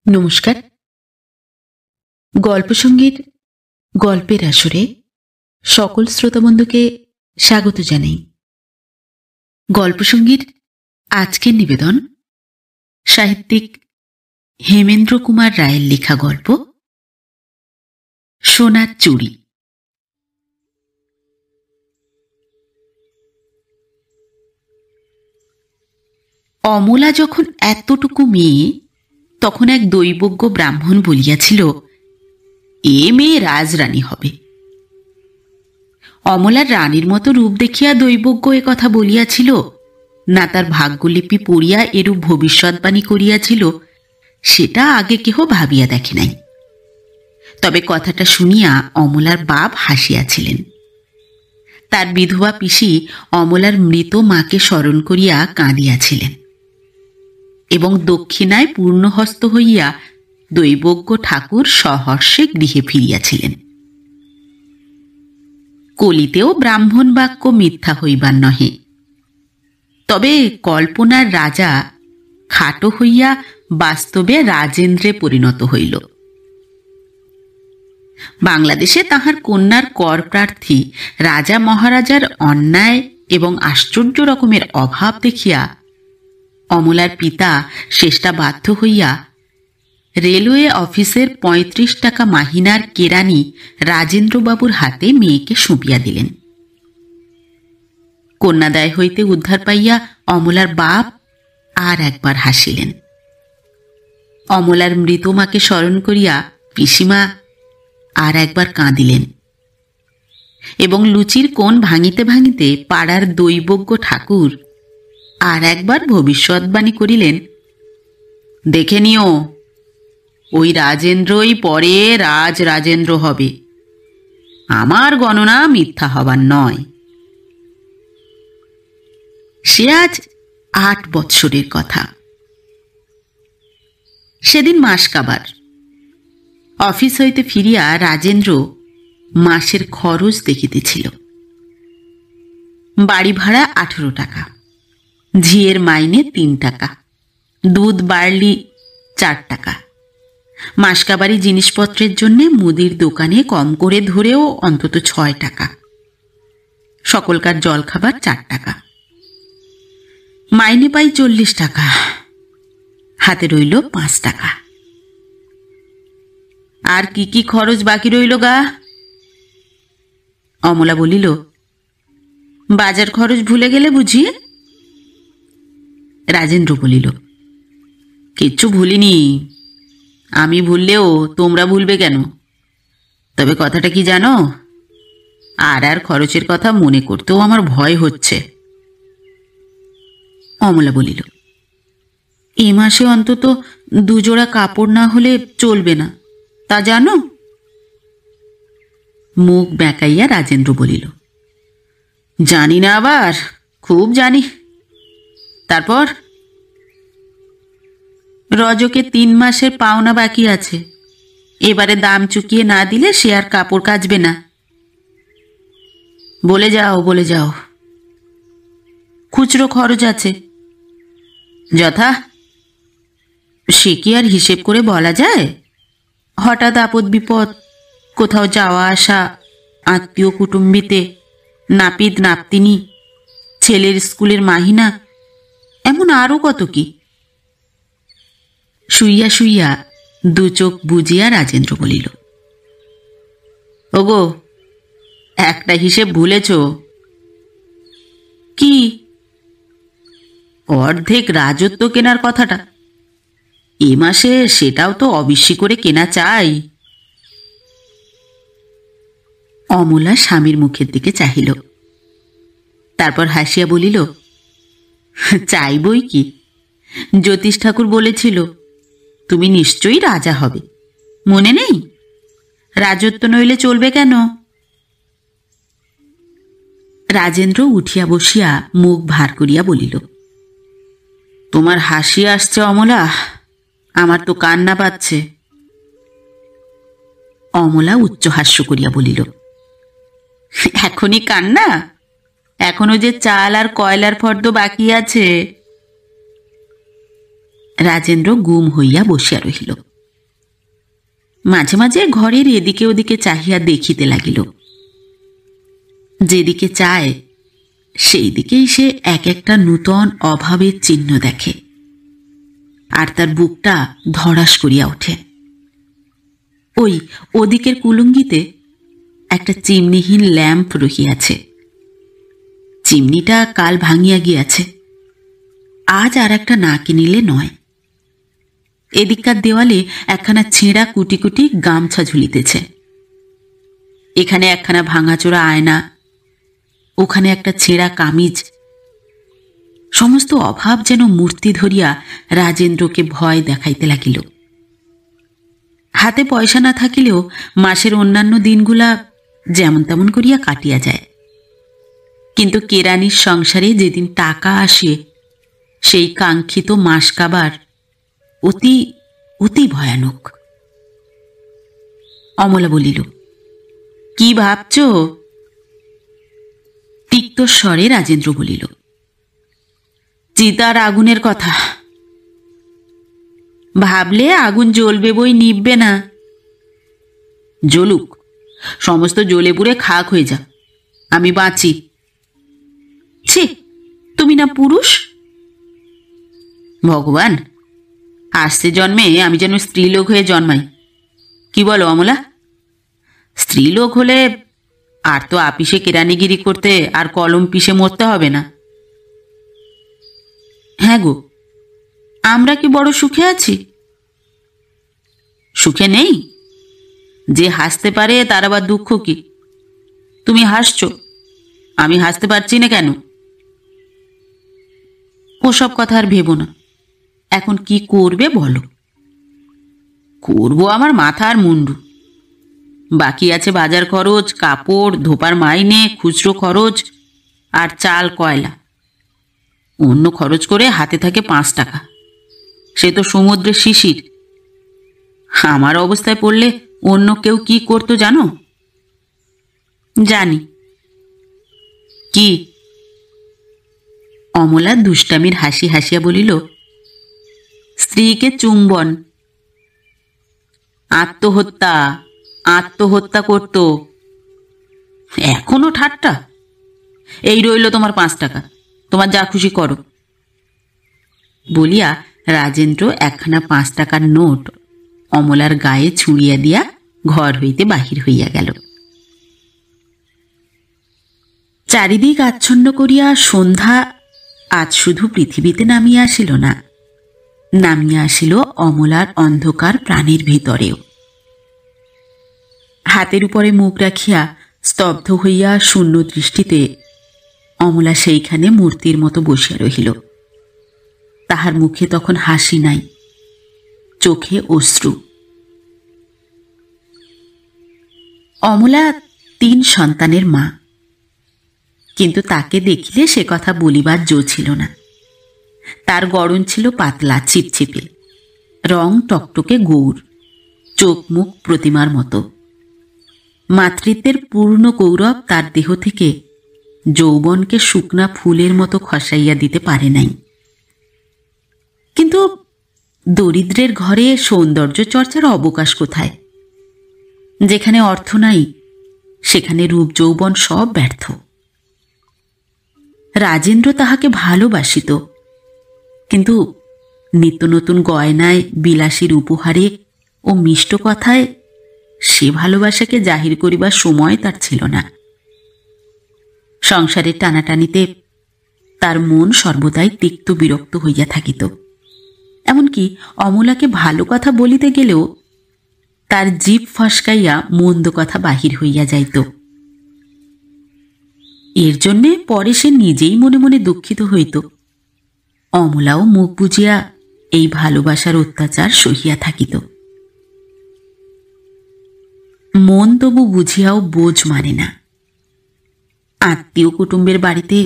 নমস্কার। গল্পসঙ্গীর গল্পের আসরে সকল শ্রোতাবন্ধুকে স্বাগত জানাই। গল্পসঙ্গীর আজকের নিবেদন সাহিত্যিক হেমেন্দ্র কুমার রায়ের লেখা গল্প সোনার চুড়ি। অমলা যখন এতটুকু মেয়ে তখন এক দৈবজ্ঞ ব্রাহ্মণ বলিয়াছিল, এ মেয়ে রাজরানী হবে। অমলার রানীর মতো রূপ দেখিয়া দৈবজ্ঞ এ কথা বলিয়াছিল, না তার ভাগ্যলিপি পড়িয়া এরূপ ভবিষ্যৎবাণী করিয়াছিল, সেটা আগে কেহ ভাবিয়া দেখে নাই। তবে কথাটা শুনিয়া অমলার বাপ হাসিয়াছিলেন। তার বিধবা পিসি অমলার মৃত মাকে স্মরণ করিয়া কাঁদিয়াছিলেন এবং দক্ষিণায় পূর্ণহস্ত হইয়া দৈবজ্ঞ ঠাকুর সহর্ষে গৃহে ফিরিয়াছিলেন। কলিতেও ব্রাহ্মণ বাক্য মিথ্যা হইবার নহে। তবে কল্পনার রাজা খাটো হইয়া বাস্তবে রাজেন্দ্রে পরিণত হইল। বাংলাদেশে তাহার কন্যার কর প্রার্থী রাজা মহারাজার অন্যায় এবং আশ্চর্য রকমের অভাব দেখিয়া অমলার পিতা শেষটা বাধ্য হইয়া রেলওয়ে অফিসের ৩৫ টাকা মাহিনার কেরানি রাজেন্দ্রবাবুর হাতে মেয়েকে সঁপিয়া দিলেন। কন্যাদায় হইতে উদ্ধার পাইয়া অমলার বাপ আর একবার হাসিলেন। অমলার মৃত মাকে স্মরণ করিয়া পিসিমা আর একবার কাঁদিলেন এবং লুচির কোণ ভাঙিতে ভাঙিতে পাড়ার দৈবজ্ঞ ঠাকুর আর একবার ভবিষ্যৎবাণী করিলেন, দেখে নিও, ওই রাজেন্দ্রই পরে রাজেন্দ্র হবে। আমার গণনা মিথ্যা হবার নয়। সে আজ ৮ বৎসরের কথা। সেদিন মাস কাবার। অফিস হইতে ফিরিয়া রাজেন্দ্র মাসের খরচ দেখিতেছিল। বাড়ি ভাড়া ১৮ টাকা, ঝিয়ের মাইনে ৩ টাকা, দুধ বার্লি ৪ টাকা। মাসকাবারি জিনিসপত্রের জন্যে মুদির দোকানে কম করে ধরেও অন্তত ৬ টাকা। সকলকার জলখাবার ৪ টাকা। মাইনে পাই ৪০ টাকা, হাতে রইল ৫ টাকা। আর কি কি খরচ বাকি রইল গা? অমলা বলিল, বাজার খরচ ভুলে গেলে বুঝি? রাজেন্দ্র বলিল, কিচ্ছু ভুলিনি। আমি ভুললেও তোমরা ভুলবে কেন? তবে কথাটা কি জানো, আর খরচের কথা মনে করতেও আমার ভয় হচ্ছে। অমলা বলিল, এ মাসে অন্তত ২ জোড়া কাপড় না হলে চলবে না, তা জানো? মুখ বেঁকাইয়া রাজেন্দ্র বলিল, জানি না, আবার খুব জানি। তারপর রজকে ৩ মাসের পাওনা বাকি আছে। এবারে দাম চুকিয়ে না দিলে সে আর কাপড় কাচবে না। বলে যাও। খুচরো খরচ আছে যথা। সে কি আর হিসেব করে বলা যায়? হঠাৎ আপদ বিপদ, কোথাও যাওয়া আসা, আত্মীয় কুটুম্বিতে, নাপিত নাপতিনি, ছেলের স্কুলের মাহিনা, এমন আরও কত কি। শুইয়া শুইয়া ২ চোখ বুজিয়া রাজেন্দ্র বলিল, ওগো, একটা হিসেব ভুলেছ। কি? অর্ধেক রাজত্ব কেনার কথাটা। এ মাসে সেটাও তো অবিশ্বাসী করে কেনা চাই। অমলা স্বামীর মুখের দিকে চাহিল, তারপর হাসিয়া বলিল, চাইবই কি, জ্যোতিষ ঠাকুর বলেছিল তুমি নিশ্চয়ই রাজা হবে, মনে নেই? রাজত্ব নইলে চলবে কেন? রাজেন্দ্র উঠিয়া বসিয়া মুখ ভার করিয়া বলিল, তোমার হাসি আসছে অমলা, আমার তো কান্না পাচ্ছে। অমলা উচ্চ হাস্য করিয়া বলিল, এখনই কান্না? এখনো যে চাল আর কয়লার ফর্দ বাকি আছে। রাজেন্দ্র গুম হইয়া বসিয়া রহিল। মাঝে মাঝে ঘরের এদিকে ওদিকে চাহিয়া দেখিতে লাগিল। যেদিকে চায় সেই দিকেই সে এক একটা নূতন অভাবের চিহ্ন দেখে, আর তার বুকটা ধড়াস করিয়া ওঠে। ওই ওদিকের কুলুঙ্গিতে একটা চিমনিহীন ল্যাম্প রহিয়াছে। চিমনিটা কাল ভাঙিয়া গিয়াছে, আজ আর একটা না কিনিলে নয়। এদিককার দেওয়ালে একখানা ছেঁড়া কুটি কুটি গামছা ঝুলিতেছে। এখানে একখানা ভাঙাচোরা আয়না, ওখানে একটা ছেঁড়া কামিজ। সমস্ত অভাব যেন মূর্তি ধরিয়া রাজেন্দ্রকে ভয় দেখাইতে লাগিল। হাতে পয়সা না থাকিলেও মাসের অন্যান্য দিনগুলা যেমন তেমন করিয়া কাটিয়া যায়, কিন্তু কেরানির সংসারে যেদিন টাকা আসে সেই কাঙ্ক্ষিত মাস কাবার অতি অতি ভয়ানক। অমলা বলিল, কি ভাবছ? তিক্ত স্বরে রাজেন্দ্র বলিল, চিতার আগুনের কথা। ভাবলে আগুন জ্বলবে বই নিববে না। জ্বলুক, সমস্ত জ্বলে পুড়ে খাক হয়ে যা, আমি বাঁচি। ছি, তুমি না পুরুষ? ভগবান, আসছে জন্মে আমি যেন স্ত্রীলোক হয়ে জন্মাই। কি বলো অমলা? স্ত্রীলোক হলে আর তো আপিসে কেরানিগিরি করতে আর কলম পিষে মরতে হবে না। হ্যাঁ গো, আমরা কি বড় সুখে আছি? সুখে নেই? যে হাসতে পারে তার আবার দুঃখ কি? তুমি হাসছো, আমি হাসতে পারছি না কেন? ওসব কথা আর ভেবো না। এখন কি করবে বলো? করবো আমার মাথা আর মুন্ডু। বাকি আছে বাজার খরচ, কাপড় ধোপার মাইনে, খুচরো খরচ আর চাল কয়লা। অন্য খরচ করে হাতে থাকে 5 টাকা, সে তো সমুদ্রের শিশির। আমার অবস্থায় পড়লে অন্য কেউ কি করতো জানো? জানি। কি? অমলা দুষ্টামির হাসি হাসিয়া বলিল, স্ত্রীকে চুম্বন। আত্মহত্যা, আত্মহত্যা করত। এখনো ঠাট্টা? এই রইল তোমার 5 টাকা, তোমার যা খুশি করো। বলিয়া রাজেন্দ্র একখানা 5 টাকার নোট অমলার গায়ে ছুঁড়িয়া দিয়া ঘর হইতে বাহির হইয়া গেল। চারিদিক আচ্ছন্ন করিয়া সন্ধ্যা আজ শুধু পৃথিবীতে নামিয়া আসিল না, নামিয়া আসিল অমলার অন্ধকার প্রাণের ভিতরেও। হাতের উপরে মুখ রাখিয়া স্তব্ধ হইয়া শূন্য দৃষ্টিতে অমলা সেইখানে মূর্তির মতো বসিয়া রহিল। তাহার মুখে তখন হাসি নাই, চোখে অশ্রু। অমলা 3 সন্তানের মা, কিন্তু তাকে দেখিলে সে কথা বলিবার জো ছিল না। তার গড়ন ছিল পাতলা চিপচিপে, রং টকটকে গৌর, চোখ মুখ প্রতিমার মতো। মাতৃত্বের পূর্ণ গৌরব তার দেহ থেকে যৌবনকে শুকনা ফুলের মতো খসাইয়া দিতে পারে নাই। কিন্তু দরিদ্রের ঘরে সৌন্দর্য চর্চার অবকাশ কোথায়? যেখানে অর্থ নাই সেখানে রূপ যৌবন সব ব্যর্থ। রাজেন্দ্র তাহাকে ভালোবাসিত, কিন্তু নিত্য নতুন গয়নায়, বিলাসীর উপহারে ও মিষ্ট কথায় সে ভালোবাসাকে জাহির করিবার সময় তার ছিল না। সংসারের টানাটানিতে তার মন সর্বদাই তিক্ত বিরক্ত হইয়া থাকিত। এমনকি অমলাকে ভালো কথা বলিতে গেলেও তার জিভ ফসকাইয়া মন্দ কথা বাহির হইয়া যাইত। এর জন্যে পরে সে নিজেই মনে মনে দুঃখিত হইত। অমলাও মুখ বুজিয়া এই ভালোবাসার অত্যাচার সহিয়া থাকিত। মন তবু বুঝিয়াও বোঝ মানে না। আত্মীয় কুটুম্বের বাড়িতে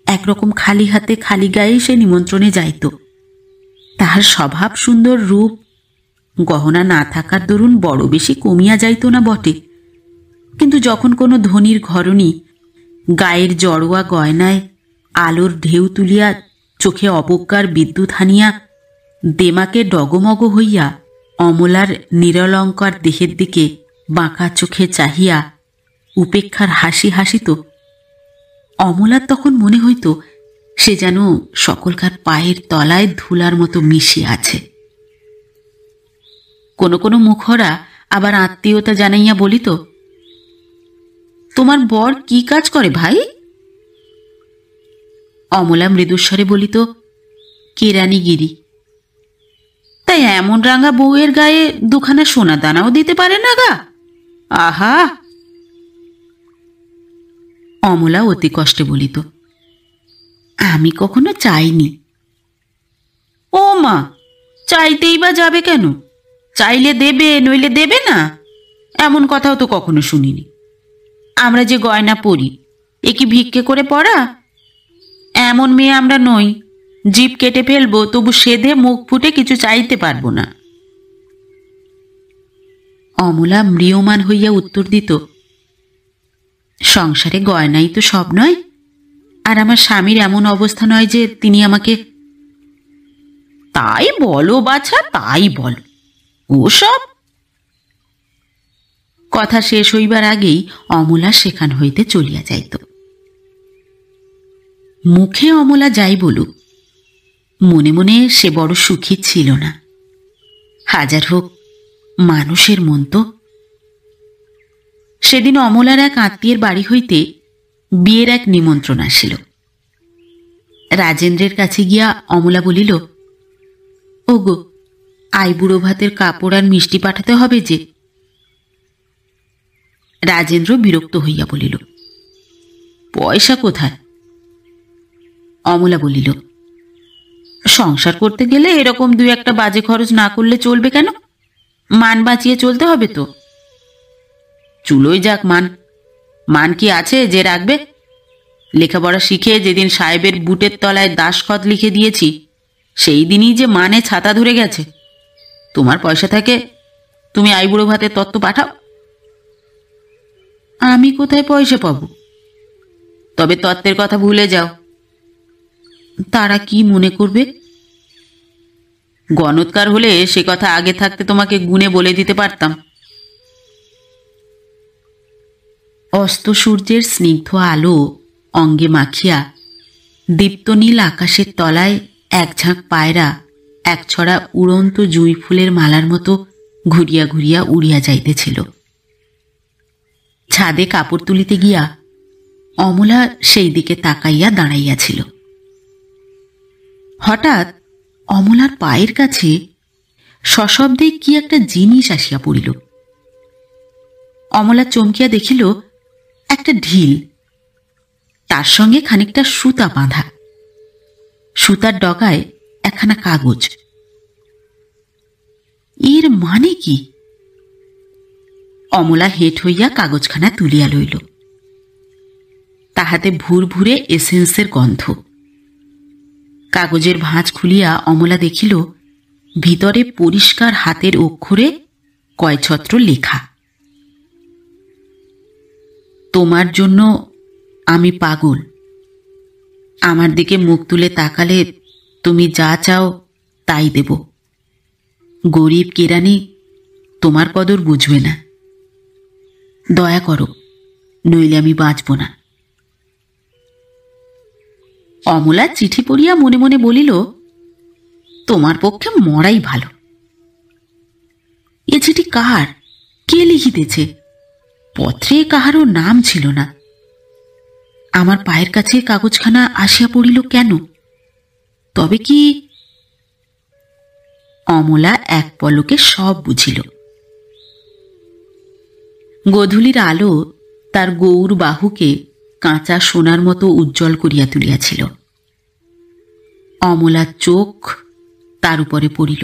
একরকম খালি হাতে খালি গায়ে সে নিমন্ত্রণে যাইত। তাহার স্বভাব সুন্দর রূপ গহনা না থাকার দরুন বড় বেশি কমিয়া যাইত না বটে, কিন্তু যখন কোনো ধনীর ঘরণী গায়ের জড়োয়া গয়নায় আলোর ঢেউ তুলিয়া চোখে অবজ্ঞার বিদ্যুৎ হানিয়া দেমাকে ডগমগ হইয়া অমলার নিরলঙ্কার দেহের দিকে বাঁকা চোখে চাহিয়া উপেক্ষার হাসি হাসিত, অমলার তখন মনে হইত সে যেন সকলকার পায়ের তলায় ধুলার মতো মিশিয়ে আছে। কোনো কোনো মুখরা আবার আত্মীয়তা জানাইয়া বলিত, তোমার বর কি কাজ করে ভাই? অমলা মৃদুস্বরে বলিত, কেরানিগিরি। তাই এমন রাঙা বউয়ের গায়ে দুখানা সোনা দানাও দিতে পারে না গা? আহা! অমলা অতি কষ্টে বলিত, আমি কখনো চাইনি। ও মা, চাইতেই বা যাবে কেন? চাইলে দেবে, নইলে দেবে না, এমন কথাও তো কখনো শুনিনি। আমরা যে গয়না পরি, এ কি ভিক্ষে করে পড়া? এমন মেয়ে আমরা নই, জিভ কেটে ফেলবো তবু সেধে মুখ ফুটে কিছু চাইতে পারবো না। অমলা ম্রিয়মান হইয়া উত্তর দিত, সংসারে গয়নাই তো সব নয়, আর আমার স্বামীর এমন অবস্থা নয় যে তিনি আমাকে। তাই বলো বাছা, তাই বলো, ওসব। কথা শেষ হইবার আগেই অমলা সেখান হইতে চলিয়া যাইত। মুখে অমলা যাই বলুক, মনে মনে সে বড় সুখী ছিল না। হাজার হোক মানুষের মন তো। সেদিন অমলার এক আত্মীয়ের বাড়ি হইতে বিয়ের এক নিমন্ত্রণ আসিল। রাজেন্দ্রের কাছে গিয়া অমলা বলিল, ওগো, আইবুড়ো ভাতের কাপড় আর মিষ্টি পাঠাতে হবে যে। রাজেন্দ্র বিরক্ত হইয়া বলিল, পয়সা কোথায়? অমলা বলিল, সংসার করতে গেলে এরকম দুই একটা বাজে খরচ না করলে চলবে কেন? মান বাঁচিয়ে চলতে হবে তো। চুলোই যাক মান, মান কি আছে যে রাখবে? লেখাপড়া শিখে যেদিন সাহেবের বুটের তলায় দাসখত লিখে দিয়েছি, সেই দিনই যে মানে ছাতা ধরে গেছে। তোমার পয়সা থাকে, তুমি আইবুড়ো ভাতের তত্ত্ব পাঠাও। আমি কোথায় পয়সা পাব? তবে তত্ত্বের কথা ভুলে যাও। তারা কি মনে করবে? গণৎকার হলে সে কথা আগে থাকতে তোমাকে গুণে বলে দিতে পারতাম। অস্ত সূর্যের স্নিগ্ধ আলো অঙ্গে মাখিয়া দীপ্তনীল আকাশের তলায় এক ঝাঁক পায়রা এক ছড়া উড়ন্ত জুঁই ফুলের মালার মতো ঘুরিয়া ঘুরিয়া উড়িয়া যাইতেছিল। ছাদে কাপড় তুলিতে গিয়া অমলা সেই দিকে তাকাইয়া দাঁড়াইয়াছিল। হঠাৎ অমলার পায়ের কাছে সশব্দে কি একটা জিনিস আসিয়া পড়িল। অমলা চমকিয়া দেখিল একটা ঢিল, তার সঙ্গে খানিকটা সুতা বাঁধা। সুতার ডগায় একখানা কাগজ। এর মানে কি? অমলা হেঁট হইয়া কাগজখানা তুলিয়া লইল। তাহাতে ভুরভুরে এসেন্সের গন্ধ। কাগজের ভাঁজ খুলিয়া অমলা দেখিল ভিতরে পরিষ্কার হাতের অক্ষরে কয়ছত্র লেখা, তোমার জন্য আমি পাগল। আমার দিকে মুখ তুলে তাকালে তুমি যা চাও তাই দেব। গরিব কেরানি তোমার কদর বুঝবে না। দয়া করো, নইলে আমি বাঁচব না। অমলা চিঠি পড়িয়া মনে মনে বলিল, তোমার পক্ষে মরাই ভালো। এ চিঠি কার? কে লিখিতেছে? পত্রে কাহারও নাম ছিল না। আমার পায়ের কাছে কাগজখানা আসিয়া পড়িল কেন? তবে কি? অমলা এক পলকে সব বুঝিল। গোধূলির আলো তার গৌর বাহুকে কাঁচা সোনার মতো উজ্জ্বল করিয়া তুলিয়াছিল। অমলার চোখ তার উপরে পড়িল।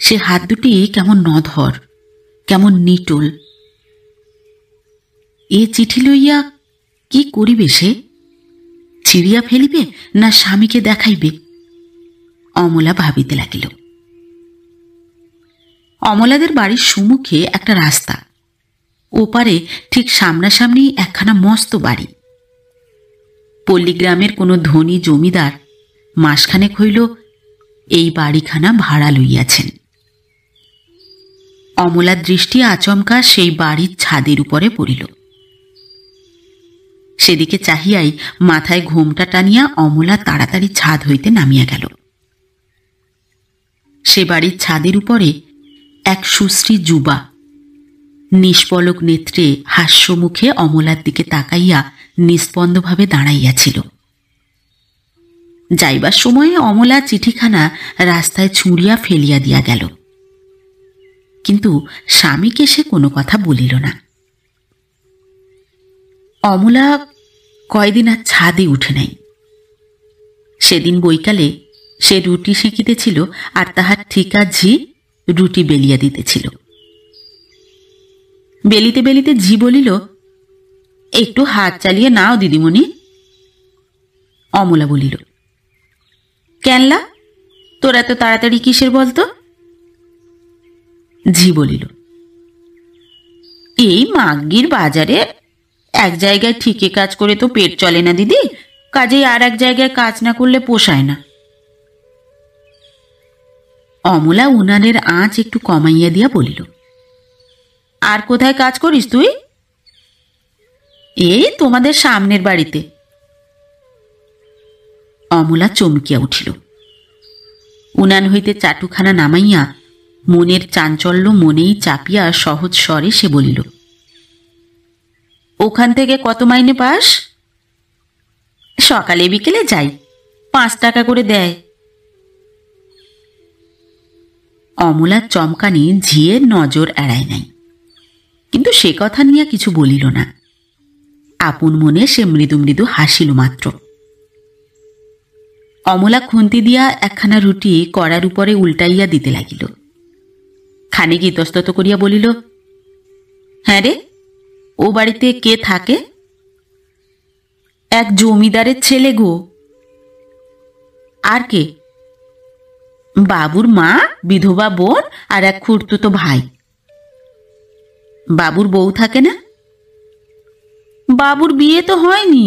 সে হাত দুটি কেমন নধর, কেমন নিটোল। এ চিঠি লইয়া কি করিবে সে? ছিঁড়িয়া ফেলিবে না স্বামীকে দেখাইবে? অমলা ভাবিতে লাগিল। অমলাদের বাড়ির সম্মুখে একটা রাস্তা, ওপারে ঠিক সামনাসামনি একখানা মস্ত বাড়ি। পল্লীগ্রামের কোনো ধনী জমিদার মাসখানেক হইল এই বাড়িখানা ভাড়া লইয়াছেন। অমলার দৃষ্টি আচমকা সেই বাড়ির ছাদের উপরে পড়িল। সেদিকে চাহিয়াই মাথায় ঘোমটা টানিয়া অমলা তাড়াতাড়ি ছাদ হইতে নামিয়া গেল। সে বাড়ির ছাদের উপরে এক সুশ্রী যুবা নিষ্পলক নেত্রে হাস্যমুখে অমলার দিকে তাকাইয়া নিস্পন্দভাবে দাঁড়াইয়াছিল। যাইবার সময়ে অমলা চিঠিখানা রাস্তায় ছুঁড়িয়া ফেলিয়া দিয়া গেল, কিন্তু স্বামীকে সে কোনো কথা বলিল না। অমলা কয়দিন আর ছাদে উঠে নাই। সেদিন বৈকালে সে রুটি সেঁকিতেছিল, আর তাহার ঠিকা ঝি রুটি বেলিয়া দিতেছিল। বেলিতে বেলিতে ঝি বলিল, একটু হাত চালিয়ে নাও দিদিমণি। অমলা বলিল, কেনলা, তোর এত তাড়াতাড়ি কিসের বলতো? ঝি বলিল, এই মাগির বাজারে এক জায়গায় ঠিকে কাজ করে তো পেট চলে না দিদি, কাজেই আর এক জায়গায় কাজ না করলে পোষায় না। অমলা উনানের আঁচ একটু কমাইয়া দিয়া বলিল, আর কোথায় কাজ করিস তুই? এই তোমাদের সামনের বাড়িতে। অমলা চমকিয়া উঠিল। উনান হইতে চাটুখানা নামাইয়া মনের চাঞ্চল্য মনেই চাপিয়া সহজ স্বরে সে বলিল, ওখান থেকে কত মাইনে পাস? সকালে বিকেলে যাই, 5 টাকা করে দেয়। অমলার চমকানি ঝিয়ের নজর এড়ায় নাই, কিন্তু সে কথা নিয়ে কিছু বলিল না। আপন মনে সে মৃদু মৃদু হাসিল মাত্র। অমলা খুন্তি দিয়া একখানা রুটি কড়ার উপরে উল্টাইয়া দিতে লাগিল। খানিক ইতস্তত করিয়া বলিল, হ্যাঁ রে, ও বাড়িতে কে থাকে? এক জমিদারের ছেলে গো। আর কে? বাবুর মা, বিধবা বোন আর এক খুড়তুতো ভাই। বাবুর বউ থাকে না? বাবুর বিয়ে তো হয়নি।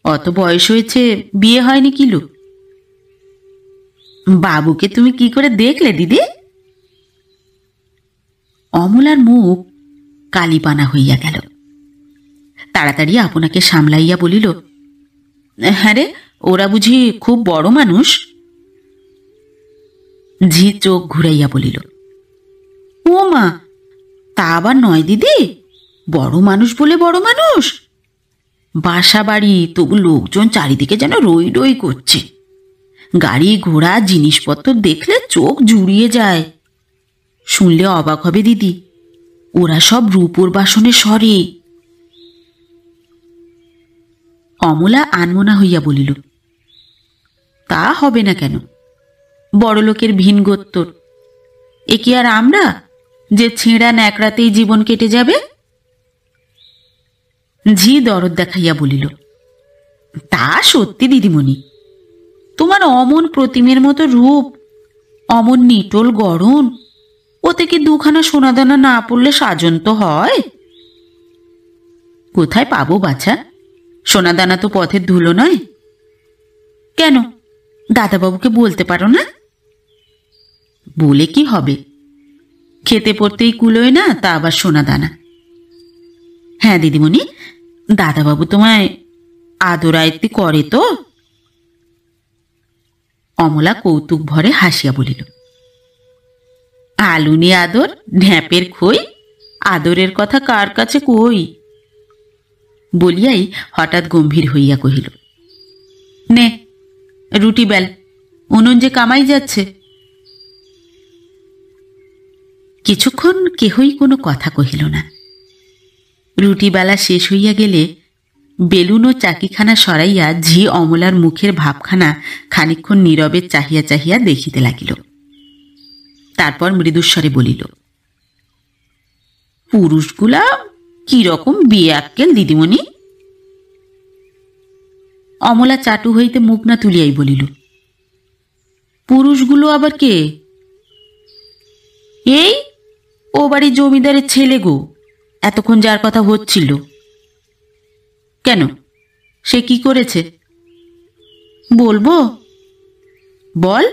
অত বয়স হয়েছে, বিয়ে হয়নি কিলো? বাবুকে তুমি কি করে দেখলে দিদি? অমলার মুখ কালিপানা হইয়া গেল। তাড়াতাড়ি আপনাকে সামলাইয়া বলিল, হ্যাঁ রে, ওরা বুঝি খুব বড় মানুষ? ঝি চোখ ঘুরাইয়া বলিল, ও মা, তা আবার নয় দিদি, বড় মানুষ বলে বড় মানুষ। বাসা বাড়ি, তবু লোকজন চারিদিকে যেন রই রই করছে। গাড়ি ঘোড়া জিনিসপত্র দেখলে চোখ জুড়িয়ে যায়। শুনলে অবাক হবে দিদি, ওরা সব রূপোর বাসনে সরে। অমলা আনমনা হইয়া বলিল, তা হবে না কেন? বড়লোকের ভিন গোত্তর। এ কি আর আমরা, যে ছেঁড়া ন্যাকড়াতেই জীবন কেটে যাবে? ঝি দরদ দেখাইয়া বলিল, তা সত্যি দিদিমণি, তোমার অমন প্রতিমের মতো রূপ, অমন নিটোল গড়ন, ওতে কি দুখানা সোনাদানা না পড়লে সাজন তো হয়? কোথায় পাবো বাছা? সোনাদানা তো পথের ধুলো নয়। কেন, দাদাবাবুকে বলতে পারো না? বলে কি হবে, খেতে পড়তেই কুলোয় না, তা আবার সোনাদানা। হ্যাঁ দিদিমণি, দাদাবাবু তোমায় আদর আয়ত্তি করে তো? অমলা কৌতুক ভরে হাসিয়া বলিল, আলুনি আদর, ঢ্যাপের খই, আদরের কথা কার কাছে কই? বলিয়াই হঠাৎ গম্ভীর হইয়া কহিল, নে রুটি বেল, উনুন যে কামাই যাচ্ছে। কিছুক্ষণ কেহই কোনো কথা কহিল না। রুটি বেলা শেষ হইয়া গেলে বেলুন ও চাকিখানা সরাইয়া ঝি অমলার মুখের ভাবখানা খানিকক্ষণ নীরবে চাহিয়া চাহিয়া দেখিতে লাগিল। তারপর মৃদুস্বরে বলিল, পুরুষগুলা কিরকম বেয়াক্কেল দিদিমণি? অমলা চাটু হইতে মুখ না তুলিয়াই বলিল, পুরুষগুলো আবার কে? এই ও বাড়ির জমিদারের ছেলে গো, এতক্ষণ যার কথা হচ্ছিল। কেন, সে কি করেছে? বলবো? বল।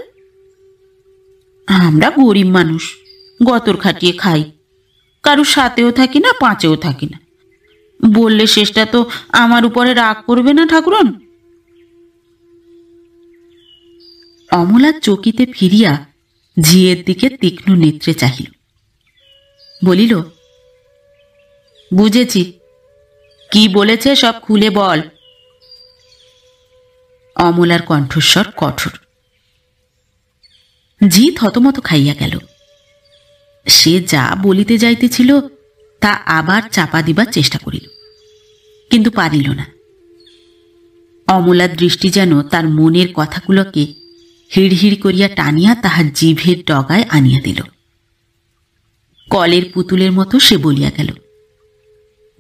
আমরা গরিব মানুষ, গতর খাটিয়ে খাই, কারুর সাথেও থাকি না, পাঁচেও থাকি না। বললে শেষটা তো আমার উপরে রাগ করবে না ঠাকুরন? অমলা চকিতে ফিরিয়া ঝিয়ের দিকে তীক্ষ্ণ নেত্রে চাহিল, বলিল, বুঝেছি, কি বলেছে সব খুলে বল। অমলার কণ্ঠস্বর কঠোর। ঝি থতমত খাইয়া গেল। সে যা বলিতে যাইতেছিল তা আবার চাপা দিবার চেষ্টা করিল, কিন্তু পারিল না। অমলার দৃষ্টি যেন তার মনের কথাগুলোকে হিড়হিড় করিয়া টানিয়া তাহার জিভের ডগায় আনিয়া দিল। কলের পুতুলের মতো সে বলিয়া গেল,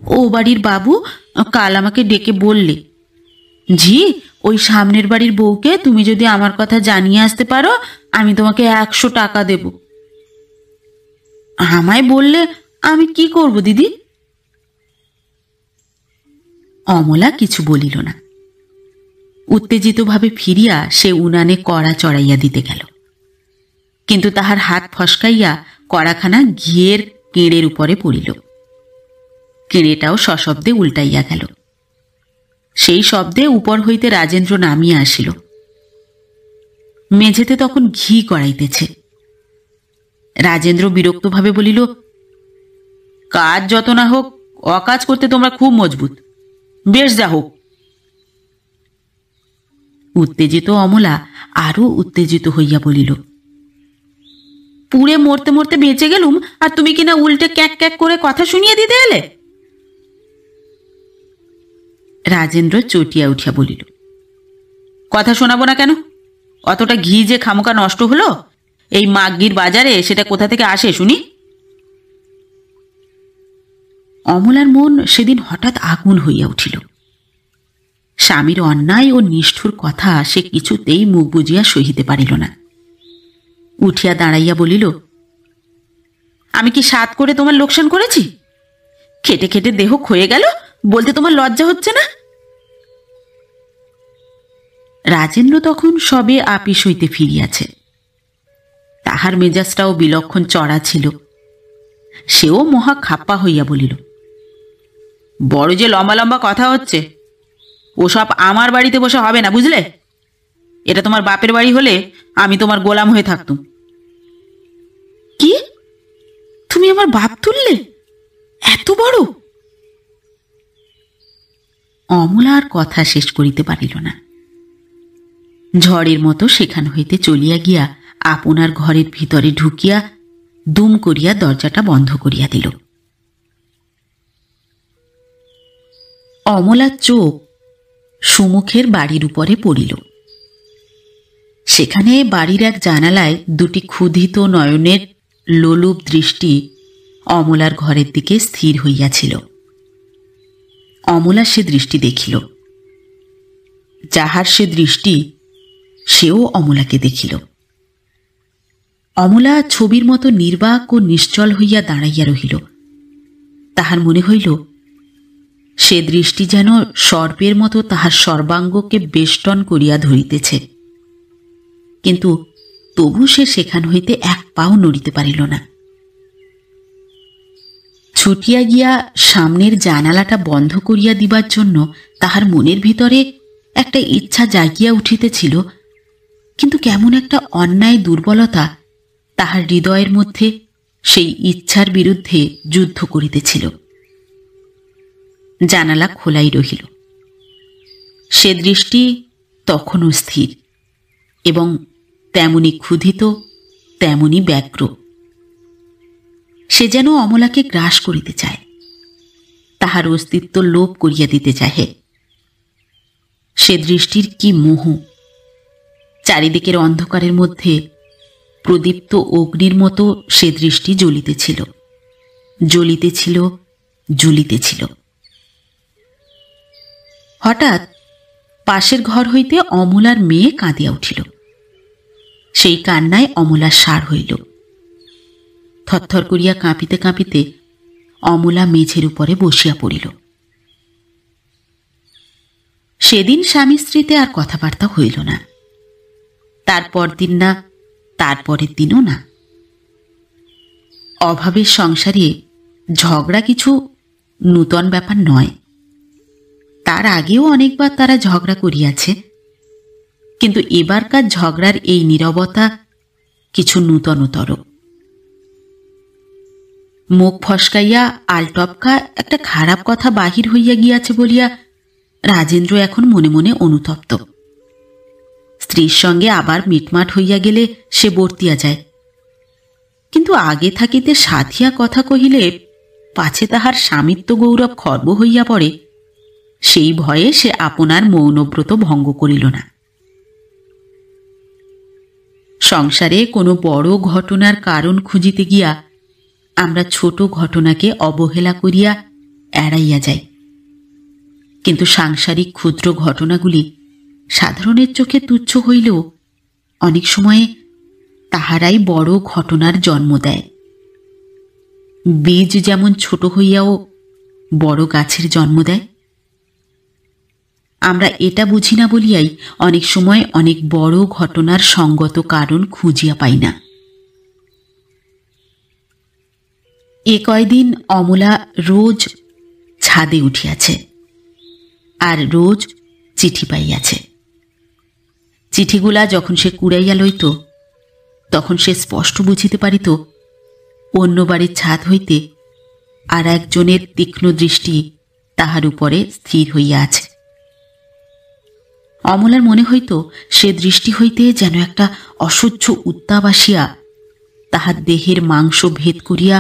ও বাড়ির বাবু কাল আমাকে ডেকে বললে, ঝি, ওই সামনের বাড়ির বউকে তুমি যদি আমার কথা জানিয়ে আসতে পারো, আমি তোমাকে 100 টাকা দেব। আমায় বললে আমি কি করব দিদি? অমলা কিছু বলিল না। উত্তেজিতভাবে ফিরিয়া সে উনানে কড়া চড়াইয়া দিতে গেল, কিন্তু তাহার হাত ফসকাইয়া কড়াখানা ঘিয়ের কেড়ের উপরে পড়িল। কেড়েটাও সশব্দে উল্টাইয়া গেল। সেই শব্দে উপর হইতে রাজেন্দ্র নামিয়া আসিল। মেঝেতে তখন ঘি গড়াইতেছে। রাজেন্দ্র বিরক্তভাবে বলিল, কাজ যত না হোক, অকাজ করতে তোমরা খুব মজবুত, বেশ যা হোক। উত্তেজিত অমলা আরো উত্তেজিত হইয়া বলিল, পুড়ে মরতে মরতে বেঁচে গেলুম, আর তুমি কিনা উল্টে ক্যাক ক্যাক করে কথা শুনিয়ে দিতে এলে? রাজেন্দ্র চটিয়া উঠিয়া বলিল, কথা শোনাবো না কেন? অতটা ঘি যে খামোকা নষ্ট হলো এই মাগগির বাজারে, সেটা কোথা থেকে আসে শুনি? অমলার মন সেদিন হঠাৎ আগুন হইয়া উঠিল। স্বামীর অন্যায় ও নিষ্ঠুর কথা সে কিছুতেই মুখ বুঝিয়া সহিতে পারিল না। উঠিয়া দাঁড়াইয়া বলিল, আমি কি সাধ করে তোমার লোকসান করেছি? খেটে খেটে দেহ ক্ষয়ে গেল, বলতে তোমার লজ্জা হচ্ছে না? রাজেন্দ্র তখন সবে আপিস হইতে ফিরিয়াছে। তাহার মেজাজটাও বিলক্ষণ চড়া ছিল। সেও মহা খাপ্পা হইয়া বলিল, বড় যে লম্বা লম্বা কথা হচ্ছে, ওসব আমার বাড়িতে বসে হবে না, বুঝলে? এটা তোমার বাপের বাড়ি হলে আমি তোমার গোলাম হয়ে থাকতুম। কি, তুমি আমার বাপ তুললে? এত বড়? অমলা আর কথা শেষ করিতে পারিল না। ঝড়ের মতো সেখান হইতে চলিয়া গিয়া আপনার ঘরের ভিতরে ঢুকিয়া দুম করিয়া দরজাটা বন্ধ করিয়া দিল। অমলার চোখ সুমুখের বাড়ির উপরে পড়িল। সেখানে বাড়ির এক জানালায় দুটি ক্ষুধিত নয়নের লোলুপ দৃষ্টি অমলার ঘরের দিকে স্থির হইয়াছিল। অমলা সে দৃষ্টি দেখিল। যাহার সে দৃষ্টি, সেও অমলাকে দেখিল। অমলা ছবির মতো নির্বাক ও নিশ্চল হইয়া দাঁড়াইয়া রহিল। তাহার মনে হইল সে দৃষ্টি যেন সর্পের মতো তাহার সর্বাঙ্গকে বেষ্টন করিয়া ধরিতেছে, কিন্তু তবু সে সেখান হইতে এক পাও নড়িতে পারিল না। ছুটিয়া গিয়া সামনের জানালাটা বন্ধ করিয়া দিবার জন্য তাহার মনের ভিতরে একটা ইচ্ছা জাগিয়া উঠিতেছিল, কিন্তু কেমন একটা অন্যায় দুর্বলতা তাহার হৃদয়ের মধ্যে সেই ইচ্ছার বিরুদ্ধে যুদ্ধ করিতেছিল। জানালা খোলাই রহিল। সে দৃষ্টি তখনও স্থির এবং তেমনি ক্ষুধিত, তেমনি ব্যগ্র। সে যেন অমলাকে গ্রাস করিতে চায়, তাহার অস্তিত্ব লোপ করিয়া দিতে চাহে। সে দৃষ্টির কি মোহ! চারিদিকের অন্ধকারের মধ্যে প্রদীপ্ত অগ্নির মতো সে দৃষ্টি জ্বলিতেছিল, জ্বলিতেছিল, জ্বলিতেছিল। হঠাৎ পাশের ঘর হইতে অমলার মেয়ে কাঁদিয়া উঠিল। সেই কান্নায় অমলা সার হইল। থরথর করিয়া কাঁপিতে কাঁপিতে অমলা মেঝের উপরে বসিয়া পড়িল। সেদিন স্বামী স্ত্রীতে আর কথাবার্তা হইল না। তারপর দিন না, তারপরের দিনও না। অভাবের সংসারে ঝগড়া কিছু নূতন ব্যাপার নয়। তার আগেও অনেকবার তারা ঝগড়া করিয়াছে, কিন্তু এবারকার ঝগড়ার এই নীরবতা কিছু নূতনতর। মুখ ফসকাইয়া আলটপকা একটা খারাপ কথা বাহির হইয়া গিয়াছে বলিয়া রাজেন্দ্র এখন মনে মনে অনুতপ্ত। স্ত্রীর সঙ্গে আবার মিটমাট হইয়া গেলে সে বর্তিয়া যায়, কিন্তু আগে থাকিতে সাধিয়া কথা কহিলে পাছে তাহার স্বামিত্ব গৌরব খর্ব হইয়া পড়ে, সেই ভয়ে সে আপনার মৌনব্রত ভঙ্গ করিল না। সংসারে কোনো বড় ঘটনার কারণ খুঁজিতে গিয়া আমরা ছোট ঘটনাকে অবহেলা করিয়া এড়াইয়া যাই, কিন্তু সাংসারিক ক্ষুদ্র ঘটনাগুলি সাধারণের চোখে তুচ্ছ হইলেও অনেক সময়ে তাহারাই বড় ঘটনার জন্ম দেয়। বীজ যেমন ছোট হইয়াও বড় গাছের জন্ম দেয়। আমরা এটা বুঝি না বলিয়াই অনেক সময় অনেক বড় ঘটনার সঙ্গত কারণ খুঁজিয়া পাই না। এ কয়দিন অমলা রোজ ছাদে উঠিয়াছে আর রোজ চিঠি পাইয়াছে। চিঠিগুলা যখন সে কুড়াইয়া লইত তখন সে স্পষ্ট বুঝিতে পারিত অন্য বাড়ির ছাদ হইতে আর একজনের তীক্ষ্ণ দৃষ্টি তাহার উপরে স্থির হইয়া আছে। অমলার মনে হইত সে দৃষ্টি হইতে যেন একটা অসহ্য উত্তাপ আসিয়া তাহার দেহের মাংস ভেদ করিয়া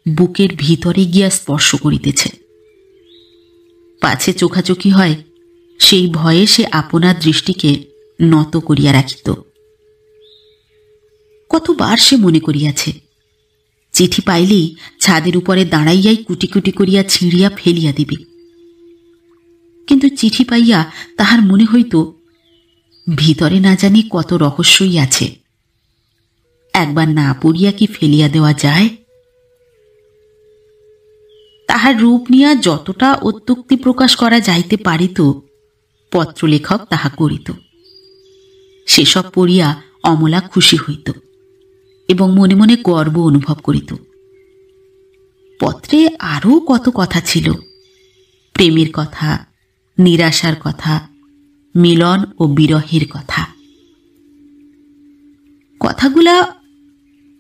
বুকের ভিতরে গিয়া স্পর্শ করিতেছে। পাছে চোখাচোখি হয় সেই ভয়ে সে আপনার দৃষ্টিকে নত করিয়া রাখিত। কতবার সে মনে করিয়াছে চিঠি পাইলেই ছাদের উপরে দাঁড়াইয়াই কুটি কুটি করিয়া ছিঁড়িয়া ফেলিয়া দিবে, কিন্তু চিঠি পাইয়া তাহার মনে হইত ভিতরে না জানি কত রহস্যই আছে, একবার না পড়িয়া কি ফেলিয়া দেওয়া যায়। তাহার রূপ নিয়া যতটা অত্যুক্তি প্রকাশ করা যাইতে পারিত পত্রলেখক তাহা করিত। সেসব পড়িয়া অমলা খুশি হইত এবং মনে মনে গর্ব অনুভব করিত। পত্রে আরও কত কথা ছিল, প্রেমের কথা, নিরাশার কথা, মিলন ও বিরহের কথা। কথাগুলা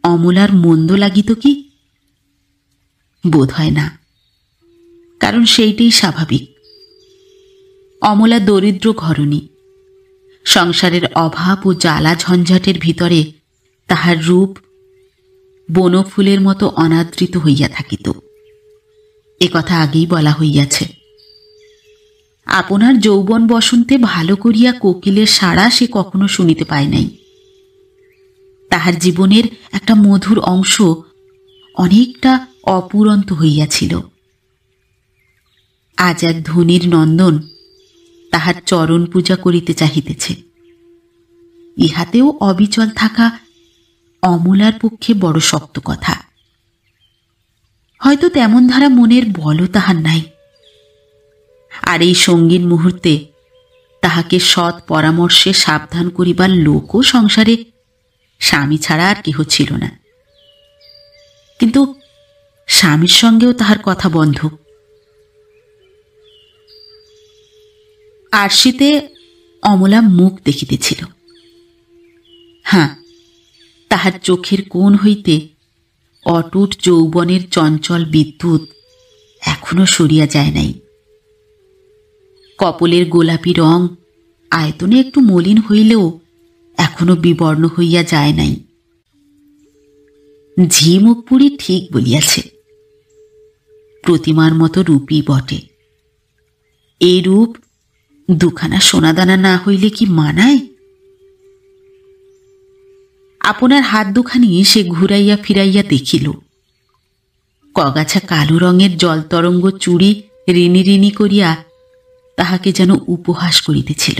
অমলার মন্দ লাগিত কি? বোধ হয় না, কারণ সেইটাই স্বাভাবিক। অমলা দরিদ্র ঘরণী, সংসারের অভাব ও জ্বালা ঝঞ্ঝাটের ভিতরে তাহার রূপ বনফুলের মতো অনাদৃত হইয়া থাকিত। এ কথা আগেই বলা হইয়াছে। আপনার যৌবন বসন্তে ভালো করিয়া কোকিলের সাড়া সে কখনো শুনিতে পায় নাই। তাহার জীবনের একটা মধুর অংশ অনেকটা অপুরন্ত হইয়াছিল। আজ এক ধনীর নন্দন তাহার চরণ পূজা করিতে চাহিতেছে। ইহাতেও অবিচল থাকা অমলার পক্ষে বড় শক্ত কথা। হয়তো তেমন ধারা মনের বলও তাহার নাই। আর এই সঙ্গীন মুহূর্তে তাহাকে সৎ পরামর্শে সাবধান করিবার লোকও সংসারে স্বামী ছাড়া আর কেহ ছিল না। কিন্তু স্বামীর সঙ্গেও তাহার কথা বন্ধ। আরশিতে অমলা মুখ দেখিতেছিল। হ্যাঁ, তাহার চোখের কোণ হইতে অটুট যৌবনের চঞ্চল বিদ্যুৎ এখনো সরিয়া যায় নাই। কপলের গোলাপি রং আয়তনে একটু মলিন হইলেও এখনো বিবর্ণ হইয়া যায় নাই। ঝিমুখপুরি ঠিক বলিয়াছে, প্রতিমার মতো রূপই বটে। এই রূপ দুখানা সোনাদানা না হইলে কি মানায়? আপনার হাত দুখানি সে ঘুরাইয়া ফিরাইয়া দেখিল। কগাছা কালো রঙের জলতরঙ্গ চুড়ি রিনি রিনি করিয়া তাহাকে যেন উপহাস করিতেছিল।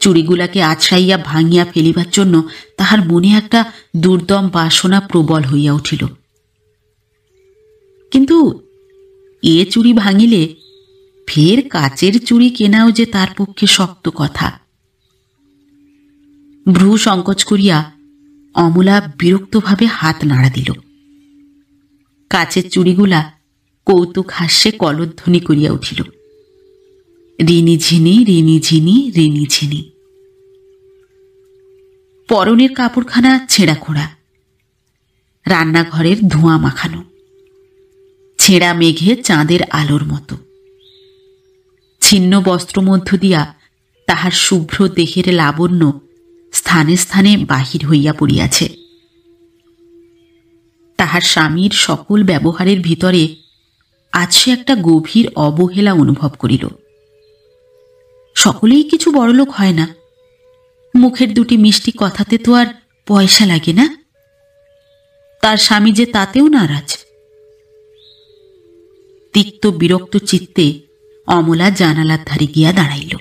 চুড়িগুলাকে আছড়াইয়া ভাঙিয়া ফেলিবার জন্য তাহার মনে একটা দুর্দম বাসনা প্রবল হইয়া উঠিল। কিন্তু এ চুড়ি ভাঙিলে ফের কাচের চুড়ি কেনাও যে তার পক্ষে শক্ত কথা। ভ্রু সংকোচ করিয়া অমলা বিরক্তভাবে হাত নাড়া দিল। কাচের চুড়িগুলা কৌতুক হাস্যে কলধ্বনি করিয়া উঠিল। রিনি ঝিনি রিনি ঝিনি রিনি ঝিনি। পরনের কাপড়খানা ছেঁড়া খোঁড়া, রান্নাঘরের ধোঁয়া মাখানো, ছেঁড়া মেঘে চাঁদের আলোর মতো। ছিন্ন বস্ত্র মধ্য দিয়া তাহার শুভ্র দেহের লাবণ্য স্থানে স্থানে বাহির হইয়া পড়িয়াছে। তাহার স্বামীর সকল ব্যবহারের ভিতরে আজ সে একটা গভীর অবহেলা অনুভব করিল। সকলেই কিছু বড়লোক হয় না, মুখের দুটি মিষ্টি কথাতে তো আর পয়সা লাগে না। তার স্বামী যে তাতেও নারাজ। তিক্ত বিরক্ত চিত্তে অমলা জানালার ধারে গিয়া দাঁড়াইল।